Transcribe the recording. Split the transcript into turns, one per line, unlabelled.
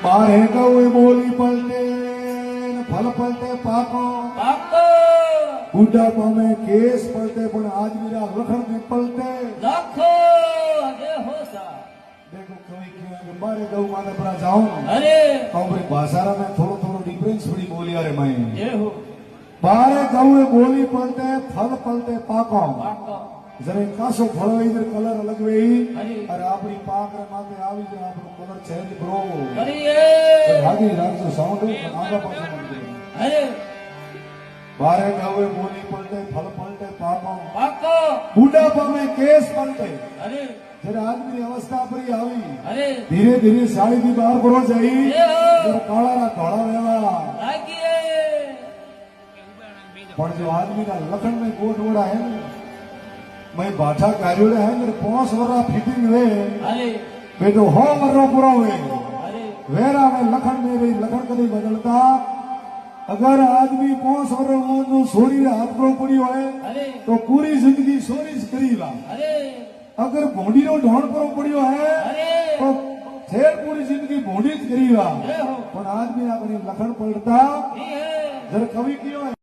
बारे गए बोली पलटे फल पलटे पाको
પાકો
बुढ़ापा में केस पलटे पण आज मेरा लखन में पलटे
લાખો અરે હો સા
देखो कोई क्यों बारे गऊ माने पड़ा जाऊं
અરે
कांबरी भाषा में थोड़ो थोड़ो डिफरेंस बड़ी बोली अरे मैं
જે હો
बारे गऊ बोली पलटे फल पलटे पाको
પાકો
जरे कासो फल इधर कलर अलग वे
अरे
और आपरी पाक रे माथे आवी जो आपरो कलर चेंज करो
કરીએ
भागी राग जो साउंड आगा पाछो मत करो
અરે
बारे गए बोली पलटे फल पलटे पाको
પાકો
बुढ़ापा में केस पलटे
અરે
जरा आदमी अवस्था पर आई
અરે
धीरे धीरे साड़ी की बाहर करो जाई
જે હો
जरा काला ना धोला वेवा
લાગીએ
पर जो आदमी का लखन में गोट ओड़ा है ना मैं बाठा कार्योड़ा है मेरे 5 वरा फिटिंग वे
અરે
बेटो हो मरो पूरा हुए
અરે
वेरा में लखन मेरे लखन कभी बदलता अगर आदमी 5 वरा वो सोरी हाथ पर पड़ी है
અરે
तो पूरी जिंदगी सोरी से करीला
અરે
अगर भोंडी नो ढोण पर पड़ियो है
અરે
तो फिर पूरी जिंदगी भोंडी ज करीला
જે હો
पण आदमी अपनी लखन पलटता
ઈ હે
जरा कवि क्यों है